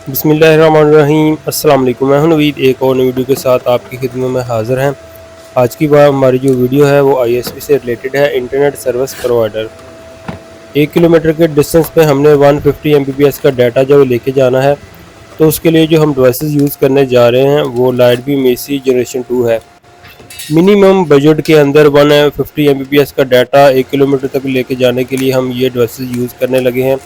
बिस्मिल्लाहिर्रहमानिर्रहीम। अस्सलाम वालेकुम। मैं हूं नवीद, एक और नई वीडियो के साथ आपकी खिदमत में हाज़िर हैं। आज की बार हमारी जो वीडियो है वो आईएसपी से रिलेटेड है, इंटरनेट सर्विस प्रोवाइडर। 1 किलोमीटर के डिस्टेंस पे हमने 150 Mbps का डाटा जो लेके जाना है, तो उसके लिए जो हम डिवाइसेस यूज़ करने जा रहे हैं वो लाइटबीम AC जनरेशन 2 है। मिनिमम बजट के अंदर 150 Mbps का डाटा 1 किलोमीटर तक लेके जाने के लिए हम ये डिवाइसेस यूज़ करने लगे हैं।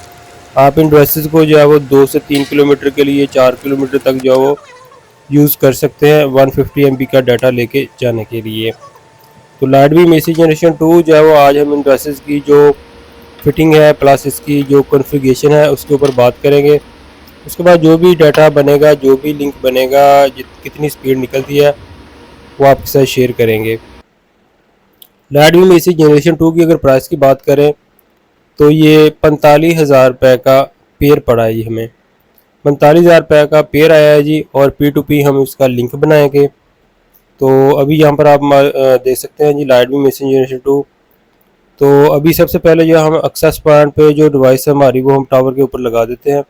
आप इन डिवाइसेस को जो है वो 2 से 3 किलोमीटर के लिए 4 किलोमीटर तक जो है वो यूज़ कर सकते हैं 150 MB का डाटा लेके जाने के लिए। तो लाइटबीम AC जनरेशन 2 जो है वो आज हम इन डिवाइसेस की जो फिटिंग है प्लस इसकी जो कॉन्फ़िगरेशन है उसके ऊपर बात करेंगे। उसके बाद जो भी डाटा बनेगा, जो भी लिंक बनेगा, कितनी स्पीड निकलती है वो आपके साथ शेयर करेंगे। लाइटबीम AC जनरेशन 2 की अगर प्राइस की बात करें तो ये 45,000 रुपये का पेयर पड़ा है। ये हमें 45,000 रुपये का पेयर आया है जी, और P2P हम इसका लिंक बनाएंगे। तो अभी यहाँ पर आप देख सकते हैं जी लाइटबीम AC जनरेशन 2। तो अभी सबसे पहले जो हम एक्सेस पॉइंट पे जो डिवाइस है हमारी वो हम टावर के ऊपर लगा देते हैं।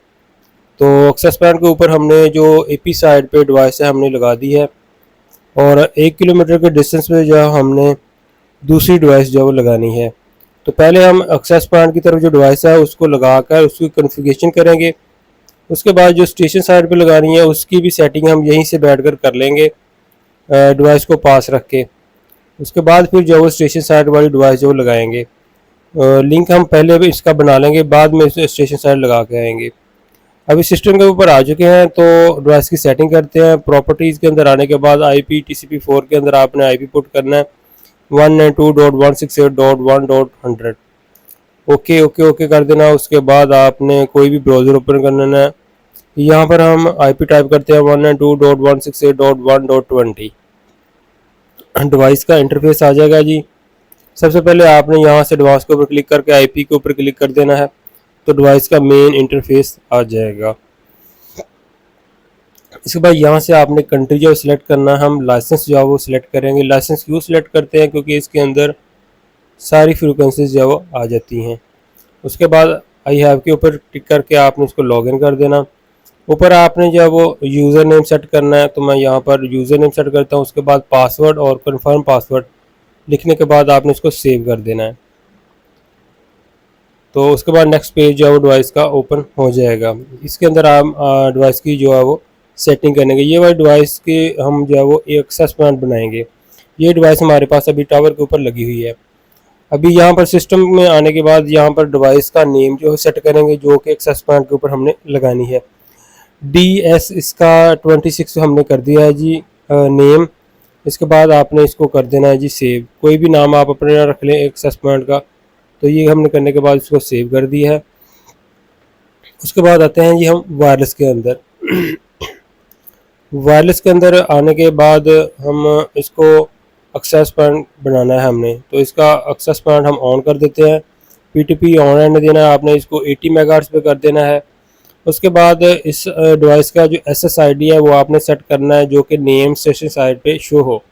तो एक्सेस पॉइंट के ऊपर हमने जो AP साइड पे डिवाइस है हमने लगा दी है, और 1 किलोमीटर के डिस्टेंस पे जो हमने दूसरी डिवाइस जो वो लगानी है। तो पहले हम एक्सेस पॉइंट की तरफ जो डिवाइस है उसको लगाकर उसकी कॉन्फ़िगरेशन करेंगे। उसके बाद जो स्टेशन साइड पे लगानी है उसकी भी सेटिंग हम यहीं से बैठकर कर लेंगे, डिवाइस को पास रख के। उसके बाद फिर जो वो स्टेशन साइड वाली डिवाइस जो लगाएंगे। लिंक हम पहले भी इसका बना लेंगे, बाद में स्टेशन साइड लगा के आएंगे। अभी सिस्टम के ऊपर आ चुके हैं, तो डिवाइस की सेटिंग करते हैं। प्रॉपर्टीज़ के अंदर आने के बाद IP TCP4 के अंदर आपने IP पुट करना है 192.168.1.100। ओके ओके ओके कर देना। उसके बाद आपने कोई भी ब्राउज़र ओपन करना है। यहाँ पर हम IP टाइप करते हैं 192.168.1.20। डिवाइस का इंटरफेस आ जाएगा जी। सबसे पहले आपने यहाँ से डिवाइस के ऊपर क्लिक करके IP के ऊपर क्लिक कर देना है, तो डिवाइस का मेन इंटरफेस आ जाएगा। इसके बाद यहाँ से आपने कंट्री जो सिलेक्ट करना है, हम लाइसेंस जो है वो सिलेक्ट करेंगे। लाइसेंस क्यों सिलेक्ट करते हैं? क्योंकि इसके अंदर सारी फ्रीक्वेंसीज जो है वो आ जाती हैं। उसके बाद आई हैव के ऊपर टिक करके आपने इसको लॉगिन कर देना। ऊपर आपने जो है वो यूज़र नेम सेट करना है, तो मैं यहाँ पर यूज़र नेम सेट करता हूँ। उसके बाद पासवर्ड और कंफर्म पासवर्ड लिखने के बाद आपने इसको सेव कर देना है। तो उसके बाद नेक्स्ट पेज जो है वो डिवाइस का ओपन हो जाएगा। इसके अंदर आप डिवाइस की जो है वो सेटिंग करेंगे। ये वाली डिवाइस के हम जो है वो एक एक्सेस पॉइंट बनाएंगे। ये डिवाइस हमारे पास अभी टावर के ऊपर लगी हुई है। अभी यहाँ पर सिस्टम में आने के बाद यहाँ पर डिवाइस का नेम जो है सेट करेंगे, जो कि एक्सेस पॉइंट के ऊपर हमने लगानी है। DS इसका 26 हमने कर दिया है जी नेम। इसके बाद आपने इसको कर देना है जी सेव। कोई भी नाम आप अपने रख लें एक्सेस पॉइंट का। तो ये हमने करने के बाद इसको सेव कर दिया है। उसके बाद आते हैं जी हम वायरलेस के अंदर। वायरलेस के अंदर आने के बाद हम इसको एक्सेस पॉइंट बनाना है हमने, तो इसका एक्सेस पॉइंट हम ऑन कर देते हैं। P2P ऑन रहने देना है, आपने इसको 80 मेगाहर्ट्ज़ पे कर देना है। उसके बाद इस डिवाइस का जो SSID है वो आपने सेट करना है, जो कि नेम स्टेशन साइड पे शो हो।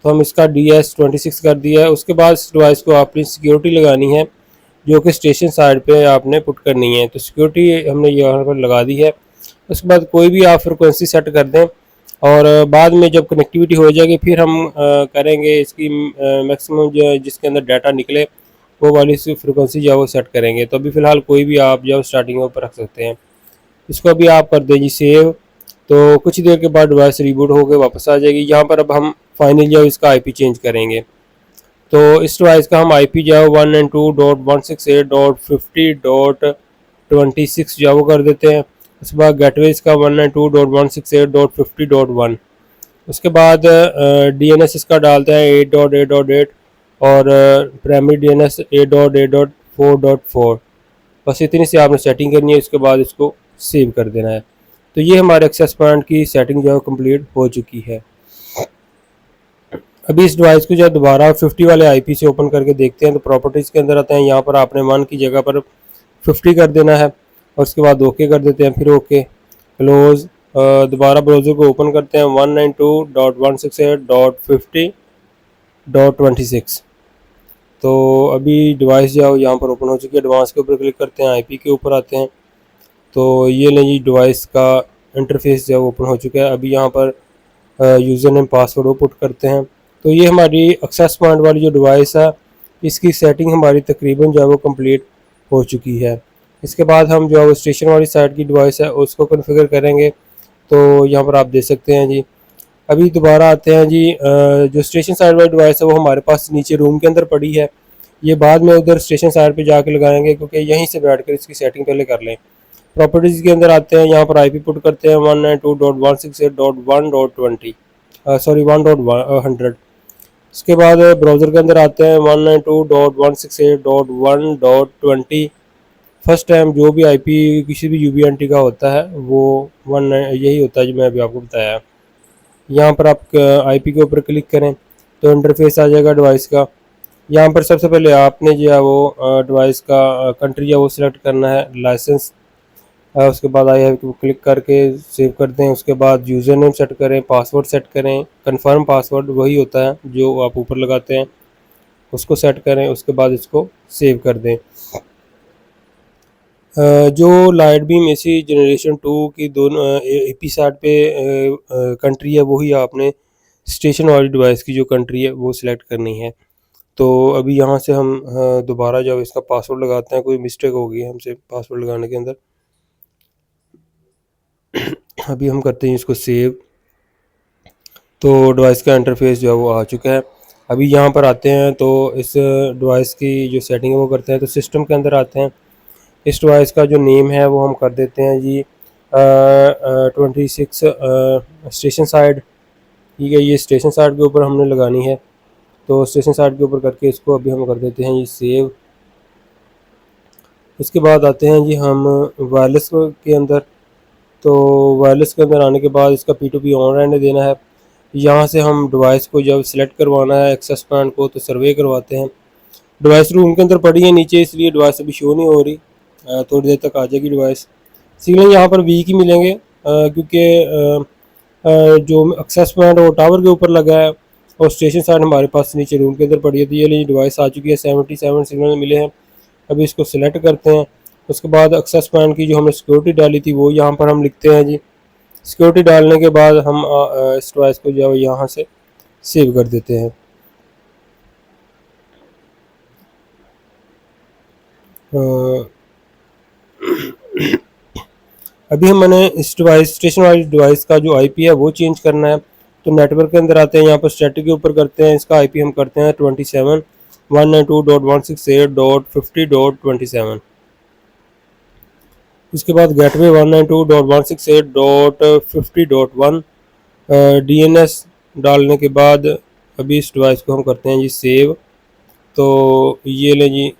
तो हम इसका DS26 कर दिया है। उसके बाद इस डिवाइस को आपने सिक्योरिटी लगानी है, जो कि स्टेशन साइड पे आपने पुट करनी है। तो सिक्योरिटी हमने यहाँ पर लगा दी है। उसके बाद कोई भी आप फ्रिक्वेंसी सेट कर दें, और बाद में जब कनेक्टिविटी हो जाएगी फिर हम करेंगे इसकी मैक्सिमम जो जिसके अंदर डाटा निकले वो वाली फ्रिक्वेंसी जो है वो सेट करेंगे। तो अभी फ़िलहाल कोई भी आप जो स्टार्टिंग के ऊपर रख सकते हैं। इसको अभी आप कर दें जी सेव। तो कुछ देर के बाद डिवाइस रिबूट होकर वापस आ जाएगी। यहाँ पर अब हम फाइनली जो इसका IP चेंज करेंगे। तो इस डिवाइस का हम IP जो है 192.168.50.26 जो है वो कर देते हैं। उसके बाद गेटवे इसका 192.168.50.1। उसके बाद DNS इसका डालते हैं 8.8.8, और प्राइमरी DNS 8.8.4.4। बस इतनी सी आपने सेटिंग करनी है। इसके बाद इसको सेव कर देना है। तो ये हमारे एक्सेस पॉइंट की सेटिंग जो है कंप्लीट हो चुकी है। अभी इस डिवाइस को जो दोबारा 50 वाले IP से ओपन करके देखते हैं। तो प्रॉपर्टीज़ के अंदर आते हैं, यहाँ पर आपने 1 की जगह पर 50 कर देना है, और उसके बाद ओके कर देते हैं। फिर ओके क्लोज। दोबारा ब्राउज़र को ओपन करते हैं 192.168.50.26। तो अभी डिवाइस जो है यहाँ पर ओपन हो चुकी है। डिवाइस के ऊपर क्लिक करते हैं, IP के ऊपर आते हैं। तो ये लें जी, डिवाइस का इंटरफेस जो है वो ओपन हो चुका है। अभी यहाँ पर यूज़र नेम पासवर्ड वो पुट करते हैं। तो ये हमारी एक्सेस पॉइंट वाली जो डिवाइस है, इसकी सेटिंग हमारी तकरीबन जो है वो कंप्लीट हो चुकी है। इसके बाद हम जो है वो स्टेशन वाली साइड की डिवाइस है उसको कॉन्फ़िगर करेंगे। तो यहाँ पर आप देख सकते हैं जी। अभी दोबारा आते हैं जी, जो स्टेशन साइड वाली डिवाइस है वो हमारे पास नीचे रूम के अंदर पड़ी है। ये बाद में उधर स्टेशन साइड पे जाके लगाएंगे, क्योंकि यहीं से बैठकर इसकी सेटिंग पहले कर लें। प्रॉपर्टीज़ के अंदर आते हैं, यहाँ पर आईपी पुट करते हैं 192.168.1.20, सॉरी 1.100। इसके बाद ब्राउज़र के अंदर आते हैं 192.168.1.20। फर्स्ट टाइम जो भी आईपी किसी भी यूबीएनटी का होता है वो यही होता है जो मैं अभी आपको बताया। यहाँ पर आप आईपी के ऊपर क्लिक करें तो इंटरफेस आ जाएगा डिवाइस का। यहाँ पर सबसे पहले आपने जो है वो डिवाइस का कंट्री है वो सिलेक्ट करना है, लाइसेंस। उसके बाद आई हैव क्लिक करके सेव कर दें। उसके बाद यूज़र नेम सेट करें, पासवर्ड सेट करें, कंफर्म पासवर्ड वही होता है जो आप ऊपर लगाते हैं, उसको सेट करें। उसके बाद इसको सेव कर दें। जो लाइट बीम एसी जनरेशन 2 की दोनों एपी साइड पे कंट्री है वही आपने स्टेशन वाली डिवाइस की जो कंट्री है वो सिलेक्ट करनी है। तो अभी यहाँ से हम दोबारा जब इसका पासवर्ड लगाते हैं, कोई मिस्टेक हो गई है हमसे पासवर्ड लगाने के अंदर। अभी हम करते हैं इसको सेव। तो डिवाइस का इंटरफेस जो है वो आ चुका है। अभी यहाँ पर आते हैं तो इस डिवाइस की जो सेटिंग है वो करते हैं। तो सिस्टम के अंदर आते हैं, इस डिवाइस का जो नेम है वो हम कर देते हैं जी 26 स्टेशन साइड। ठीक है, ये स्टेशन साइड के ऊपर हमने लगानी है। तो स्टेशन साइड के ऊपर करके इसको अभी हम कर देते हैं ये सेव। इसके बाद आते हैं जी हम वायरलेस के अंदर। तो वायरलेस के अंदर आने के बाद इसका P2P ऑन रहने देना है। यहाँ से हम डिवाइस को जब सिलेक्ट करवाना है एक्सेस पॉइंट को, तो सर्वे करवाते हैं। डिवाइस रूम के अंदर पड़ी है नीचे, इसलिए डिवाइस अभी शो नहीं हो रही, थोड़ी देर तक आ जाएगी डिवाइस। सिग्नल यहाँ पर वीक ही मिलेंगे, क्योंकि जो एक्सेस पॉइंट वो टावर के ऊपर लगा है और स्टेशन साइड हमारे पास नीचे रूम के अंदर पड़ी है। तो ये डिवाइस आ चुकी है, 77 सिग्नल मिले हैं। अभी इसको सिलेक्ट करते हैं। उसके बाद एक्सेस पॉइंट की जो हमने सिक्योरिटी डाली थी वो यहाँ पर हम लिखते हैं जी। सिक्योरिटी डालने के बाद हम इस डिवाइस को जो है यहाँ से सेव कर देते हैं। अभी मैंने इस डिवाइस स्टेशन वाली डिवाइस का जो आईपी है वो चेंज करना है। तो नेटवर्क के अंदर आते हैं, यहाँ पर स्टैटिक के ऊपर करते हैं, इसका आईपी हम करते हैं 27.192.168.50.27। इसके बाद गेटवे 192.168.50.1 DNS डालने के बाद अभी इस डिवाइस को हम करते हैं जी सेव। तो ये ले जी,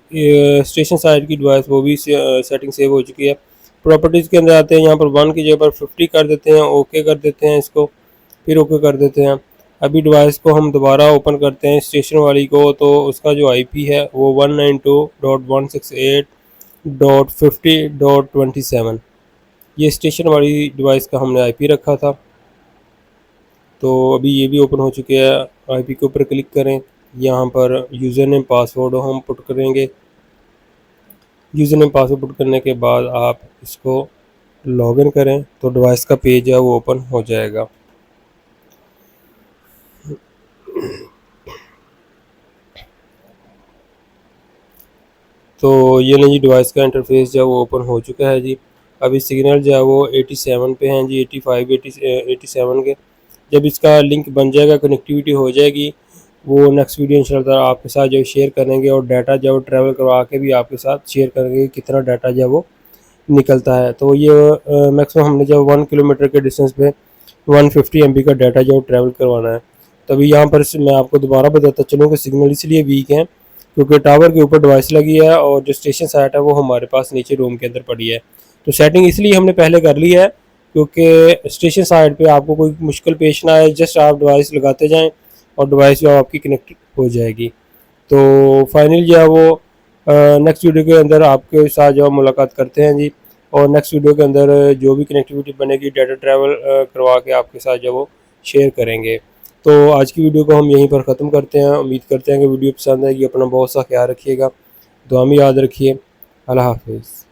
स्टेशन साइड की डिवाइस वो भी सेटिंग सेव हो चुकी है। प्रॉपर्टीज़ के अंदर आते हैं, यहाँ पर 1 की जगह पर 50 कर देते हैं, ओके कर देते हैं इसको, फिर ओके कर देते हैं। अभी डिवाइस को हम दोबारा ओपन करते हैं स्टेशन वाली को। तो उसका जो आईपी है वो 192.168.50.27, ये स्टेशन वाली डिवाइस का हमने आईपी रखा था। तो अभी ये भी ओपन हो चुके हैं। आईपी के ऊपर क्लिक करें, यहाँ पर यूज़र नेम पासवर्ड हम पुट करेंगे। यूज़र नेम पासवर्ड पुट करने के बाद आप इसको लॉगिन करें तो डिवाइस का पेज है वो ओपन हो जाएगा। तो ये नहीं जी, डिवाइस का इंटरफेस जो है वो ओपन हो चुका है जी। अभी सिग्नल जो है वो 87 पे हैं जी, 85 87 के। जब इसका लिंक बन जाएगा, कनेक्टिविटी हो जाएगी, वो नेक्स्ट वीडियो इंशाल्लाह आपके साथ जो शेयर करेंगे, और डाटा जो ट्रैवल करवा के भी आपके साथ शेयर करेंगे कितना डाटा जो वो निकलता है। तो ये मैक्सिमम हमने जब 1 किलोमीटर के डिस्टेंस पे 150 MB का डाटा जो ट्रैवल करवाना है। तभी यहाँ पर मैं आपको दोबारा बताता चलूँ कि सिग्नल इसलिए वीक है क्योंकि टावर के ऊपर डिवाइस लगी है और जो स्टेशन साइट है वो हमारे पास नीचे रूम के अंदर पड़ी है। तो सेटिंग इसलिए हमने पहले कर ली है क्योंकि स्टेशन साइड पे आपको कोई मुश्किल पेश ना आए, जस्ट आप डिवाइस लगाते जाएं और डिवाइस जो आपकी कनेक्ट हो जाएगी। तो फाइनली जो है वो नेक्स्ट वीडियो के अंदर आपके साथ जो मुलाकात करते हैं जी, और नेक्स्ट वीडियो के अंदर जो भी कनेक्टिविटी बनेगी डाटा ट्रैवल करवा के आपके साथ जो वो शेयर करेंगे। तो आज की वीडियो को हम यहीं पर ख़त्म करते हैं। उम्मीद करते हैं कि वीडियो पसंद आएगी। अपना बहुत सा ख्याल रखिएगा, दुआ में याद रखिए। अल्लाह हाफिज़।